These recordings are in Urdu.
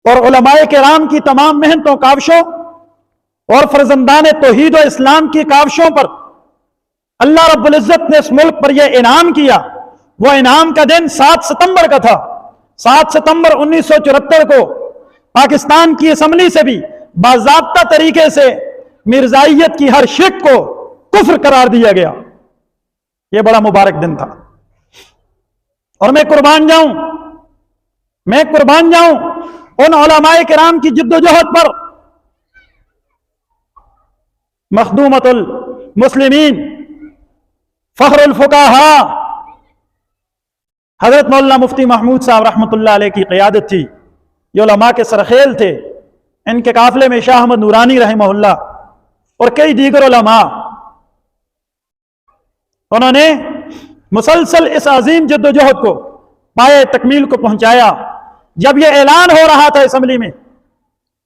اور علماء کرام کی تمام محنتوں کاوشوں اور فرزندان توحید و اسلام کی کاوشوں پر اللہ رب العزت نے اس ملک پر یہ انعام کیا. وہ انعام کا دن 7 ستمبر کا تھا. 7 ستمبر 1974 کو پاکستان کی اسمبلی سے بھی باضابطہ طریقے سے مرزائیت کی ہر شک کو کفر قرار دیا گیا. یہ بڑا مبارک دن تھا. اور میں قربان جاؤں ان علماء کرام کی جد و جہد پر. مخدومۃ المسلمین فخر الفقہاء حضرت مولانا مفتی محمود صاحب رحمۃ اللہ علیہ کی قیادت تھی. یہ علماء کے سرخیل تھے. ان کے قافلے میں شاہ احمد نورانی رحمہ اللہ اور کئی دیگر علماء. انہوں نے مسلسل اس عظیم جد و جہد کو پائے تکمیل کو پہنچایا. جب یہ اعلان ہو رہا تھا اسمبلی میں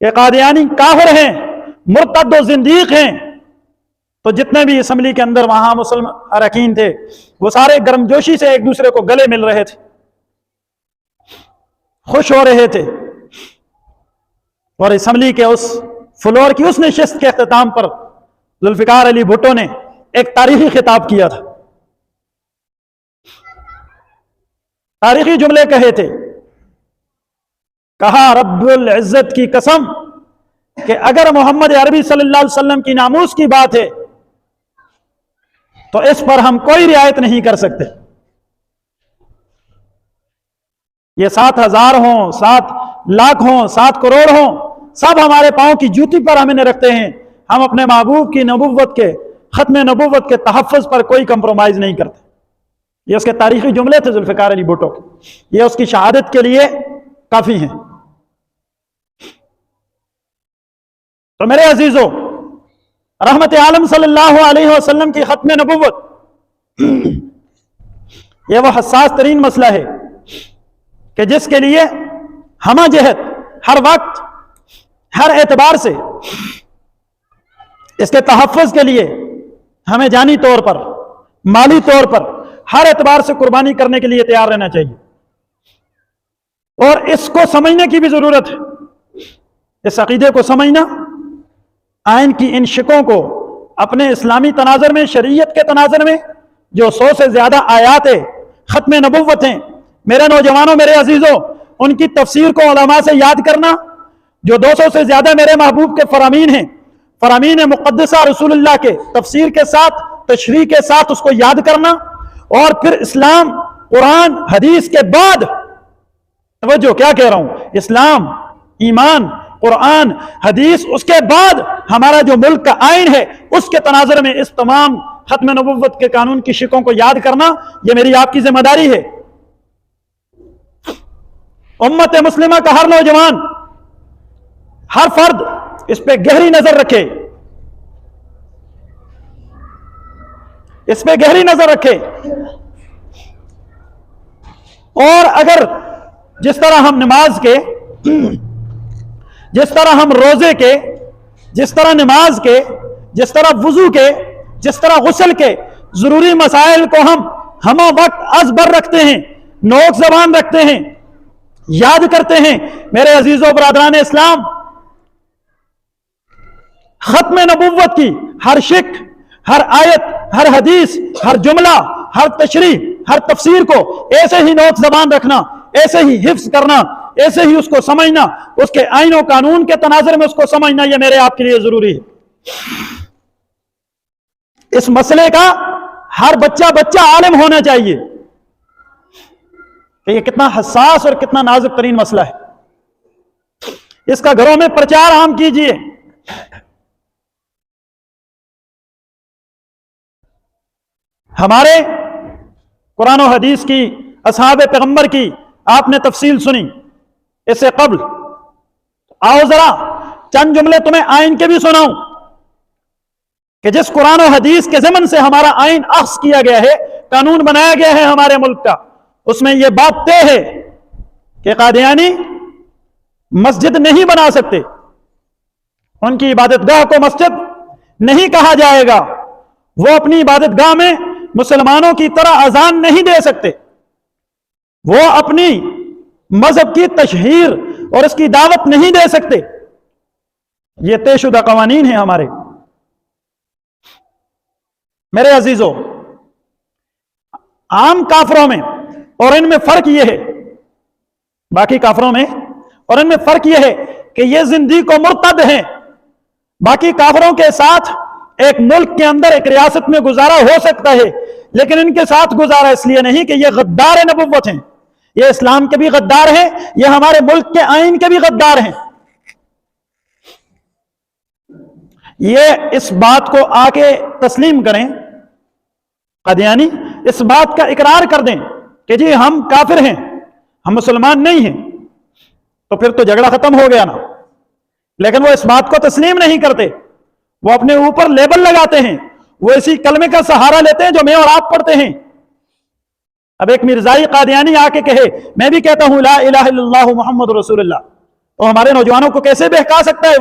کہ قادیانی کافر ہیں، مرتد و زندیق ہیں، تو جتنے بھی اسمبلی کے اندر وہاں مسلم اراکین تھے وہ سارے گرم جوشی سے ایک دوسرے کو گلے مل رہے تھے، خوش ہو رہے تھے. اور اسمبلی کے اس فلور کی اس نشست کے اختتام پر ذوالفقار علی بھٹو نے ایک تاریخی خطاب کیا تھا. تاریخی جملے کہے تھے. کہا رب العزت کی قسم کہ اگر محمد عربی صلی اللہ علیہ وسلم کی ناموس کی بات ہے تو اس پر ہم کوئی رعایت نہیں کر سکتے. یہ 7,000 ہوں، 7 لاکھ ہوں، 7 کروڑ ہوں، سب ہمارے پاؤں کی جوتی پر ہم انہیں رکھتے ہیں. ہم اپنے محبوب کی نبوت کے ختم نبوت کے تحفظ پر کوئی کمپرومائز نہیں کرتے. یہ اس کے تاریخی جملے تھے ذوالفقار علی بھٹو کے. یہ اس کی شہادت کے لیے کافی ہیں. تو میرے عزیزو، رحمت عالم صلی اللہ علیہ وسلم کی ختم نبوت یہ وہ حساس ترین مسئلہ ہے کہ جس کے لیے ہمہ جہت ہر وقت ہر اعتبار سے اس کے تحفظ کے لیے ہمیں جانی طور پر، مالی طور پر، ہر اعتبار سے قربانی کرنے کے لیے تیار رہنا چاہیے. اور اس کو سمجھنے کی بھی ضرورت ہے. اس عقیدے کو سمجھنا، آئین کی ان شکوں کو اپنے اسلامی تناظر میں، شریعت کے تناظر میں جو 100 سے زیادہ آیات ختم نبوت ہیں، میرے نوجوانوں، میرے عزیزوں، ان کی تفسیر کو علماء سے یاد کرنا. جو 200 سے زیادہ میرے محبوب کے فرامین ہیں، فرامین مقدسہ رسول اللہ کے تفسیر کے ساتھ، تشریح کے ساتھ اس کو یاد کرنا. اور پھر اسلام، قرآن، حدیث کے بعد، توجہ کیا کہہ رہا ہوں، اسلام، ایمان، قرآن، حدیث، اس کے بعد ہمارا جو ملک کا آئین ہے اس کے تناظر میں اس تمام ختم نبوت کے قانون کی شکوں کو یاد کرنا، یہ میری آپ کی ذمہ داری ہے. امت مسلمہ کا ہر نوجوان، ہر فرد اس پہ گہری نظر رکھے، اس پہ گہری نظر رکھے. اور اگر جس طرح ہم نماز کے، جس طرح ہم روزے کے، جس طرح نماز کے، جس طرح وضو کے، جس طرح غسل کے ضروری مسائل کو ہم وقت از بر رکھتے ہیں، نوک زبان رکھتے ہیں، یاد کرتے ہیں، میرے عزیزوں برادران اسلام، ختم نبوت کی ہر شک، ہر آیت، ہر حدیث، ہر جملہ، ہر تشریح، ہر تفسیر کو ایسے ہی نوک زبان رکھنا، ایسے ہی حفظ کرنا، ایسے ہی اس کو سمجھنا، اس کے آئین و قانون کے تناظر میں اس کو سمجھنا، یہ میرے آپ کے لیے ضروری ہے. اس مسئلے کا ہر بچہ عالم ہونا چاہیے کہ یہ کتنا حساس اور کتنا نازک ترین مسئلہ ہے. اس کا گھروں میں پرچار عام کیجیے. ہمارے قرآن و حدیث کی، اصحاب پیغمبر کی آپ نے تفصیل سنی. اس سے قبل آؤ ذرا چند جملے تمہیں آئین کے بھی سناؤں کہ جس قرآن و حدیث کے ضمن سے ہمارا آئین اخذ کیا گیا ہے، قانون بنایا گیا ہے ہمارے ملک کا. اس میں یہ بات طے ہے کہ قادیانی مسجد نہیں بنا سکتے، ان کی عبادت گاہ کو مسجد نہیں کہا جائے گا، وہ اپنی عبادت گاہ میں مسلمانوں کی طرح اذان نہیں دے سکتے، وہ اپنی مذہب کی تشہیر اور اس کی دعوت نہیں دے سکتے. یہ طے شدہ قوانین ہیں ہمارے. میرے عزیزوں، عام کافروں میں اور ان میں فرق یہ ہے، باقی کافروں میں اور ان میں فرق یہ ہے کہ یہ زندیق و مرتد ہیں. باقی کافروں کے ساتھ ایک ملک کے اندر ایک ریاست میں گزارا ہو سکتا ہے، لیکن ان کے ساتھ گزارا اس لیے نہیں کہ یہ غدار نبوت ہیں. یہ اسلام کے بھی غدار ہیں، یہ ہمارے ملک کے آئین کے بھی غدار ہیں. یہ اس بات کو آ کے تسلیم کریں، قادیانی اس بات کا اقرار کر دیں کہ جی ہم کافر ہیں، ہم مسلمان نہیں ہیں، تو پھر تو جھگڑا ختم ہو گیا نا. لیکن وہ اس بات کو تسلیم نہیں کرتے، وہ اپنے اوپر لیبل لگاتے ہیں، وہ اسی کلمے کا سہارا لیتے ہیں جو میں اور آپ پڑھتے ہیں. اب ایک مرزائی قادیانی آ کے کہے میں بھی کہتا ہوں لا الہ الا اللہ محمد رسول اللہ، تو ہمارے نوجوانوں کو کیسے بہکا سکتا ہے؟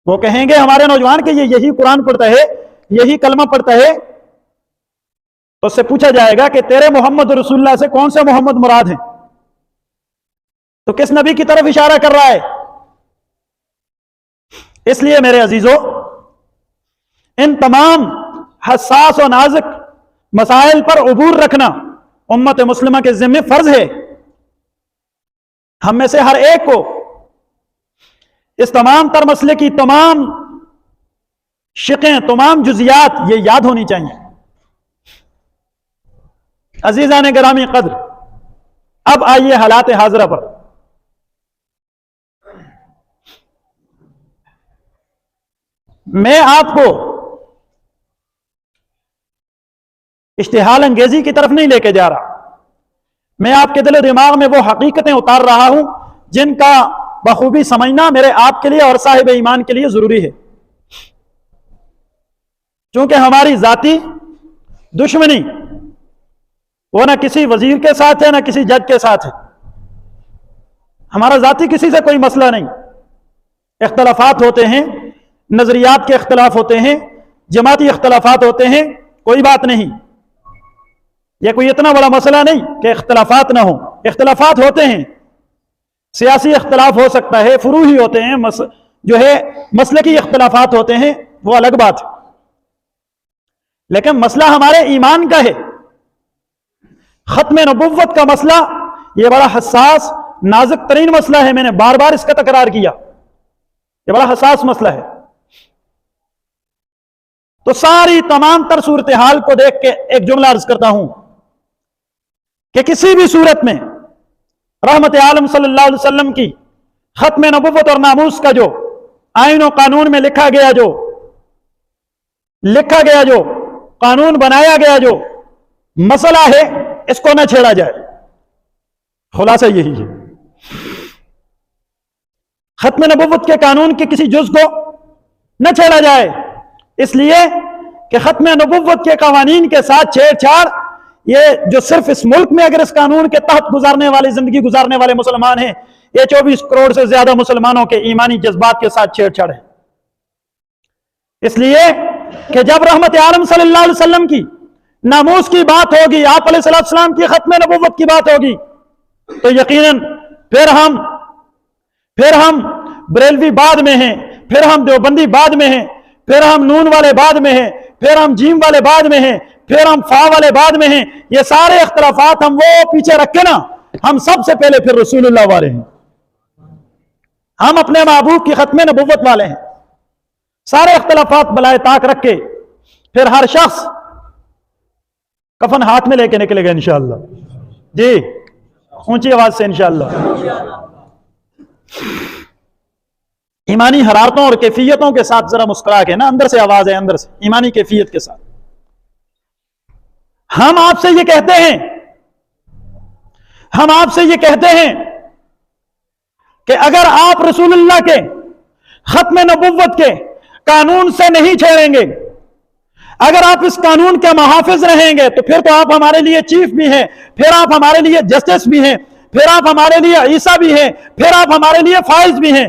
وہ کہیں گے ہمارے نوجوان کہ یہ یہی قرآن پڑھتا ہے، یہی کلمہ پڑھتا ہے. تو اس سے پوچھا جائے گا کہ تیرے محمد رسول اللہ سے کون سے محمد مراد ہیں؟ تو کس نبی کی طرف اشارہ کر رہا ہے؟ اس لیے میرے عزیزوں، ان تمام حساس و نازک مسائل پر عبور رکھنا امت مسلمہ کے ذمہ فرض ہے. ہم میں سے ہر ایک کو اس تمام تر مسئلے کی تمام شقیں، تمام جزیات یہ یاد ہونی چاہیے. عزیزان گرامی قدر، اب آئیے حالات حاضرہ پر. میں آپ کو اشتعال انگیزی کی طرف نہیں لے کے جا رہا، میں آپ کے دل و دماغ میں وہ حقیقتیں اتار رہا ہوں جن کا بخوبی سمجھنا میرے آپ کے لیے اور صاحب ایمان کے لیے ضروری ہے. چونکہ ہماری ذاتی دشمنی وہ نہ کسی وزیر کے ساتھ ہے نہ کسی جج کے ساتھ ہے. ہمارا ذاتی کسی سے کوئی مسئلہ نہیں. اختلافات ہوتے ہیں، نظریات کے اختلاف ہوتے ہیں، جماعتی اختلافات ہوتے ہیں، کوئی بات نہیں. یہ کوئی اتنا بڑا مسئلہ نہیں کہ اختلافات نہ ہوں. اختلافات ہوتے ہیں، سیاسی اختلاف ہو سکتا ہے، فروعی ہوتے ہیں، جو ہے مسلکی اختلافات ہوتے ہیں، وہ الگ بات ہے. لیکن مسئلہ ہمارے ایمان کا ہے. ختم نبوت کا مسئلہ یہ بڑا حساس نازک ترین مسئلہ ہے. میں نے بار بار اس کا تکرار کیا، یہ بڑا حساس مسئلہ ہے. تو ساری تمام تر صورتحال کو دیکھ کے ایک جملہ عرض کرتا ہوں کہ کسی بھی صورت میں رحمت عالم صلی اللہ علیہ وسلم کی ختم نبوت اور ناموس کا جو آئین و قانون میں لکھا گیا جو قانون بنایا گیا جو مسئلہ ہے، اس کو نہ چھیڑا جائے. خلاصہ یہی ہے، ختم نبوت کے قانون کے کسی جز کو نہ چھیڑا جائے، اس لیے کہ ختم نبوت کے قوانین کے ساتھ چھیڑ چھاڑ یہ جو صرف اس ملک میں اگر اس قانون کے تحت زندگی گزارنے والے مسلمان ہیں، یہ 24 کروڑ سے زیادہ مسلمانوں کے ایمانی جذبات کے ساتھ چھیڑ چھاڑ ہے. اس لیے کہ جب رحمت عالم صلی اللہ علیہ وسلم کی ناموس کی بات ہوگی، آپ علیہ السلام کی ختم نبوت کی بات ہوگی، تو یقیناً پھر ہم بریلوی بعد میں ہیں، پھر ہم دیوبندی بعد میں ہیں، پھر ہم نون والے بعد میں ہیں، پھر ہم جیم والے بعد میں ہیں، پھر ہم فا والے بعد میں ہیں. یہ سارے اختلافات ہم وہ پیچھے رکھ کے نا، ہم سب سے پہلے پھر رسول اللہ والے ہیں. ہم اپنے محبوب کی ختم نبوت والے ہیں. سارے اختلافات بلائے طاق رکھ کے پھر ہر شخص کفن ہاتھ میں لے کے نکلے گا انشاءاللہ. جی اونچی آواز سے انشاءاللہ. ایمانی حرارتوں اور کیفیتوں کے ساتھ ذرا مسکرا کے نا، اندر سے آواز ہے، اندر سے ایمانی کیفیت کے ساتھ. ہم آپ سے یہ کہتے ہیں کہ اگر آپ رسول اللہ کے ختم نبوت کے قانون سے نہیں چھیڑیں گے، اگر آپ اس قانون کے محافظ رہیں گے، تو پھر تو آپ ہمارے لیے چیف بھی ہیں، پھر آپ ہمارے لیے جسٹس بھی ہیں، پھر آپ ہمارے لیے عیسیٰ بھی ہیں، پھر آپ ہمارے لیے فائز بھی ہیں.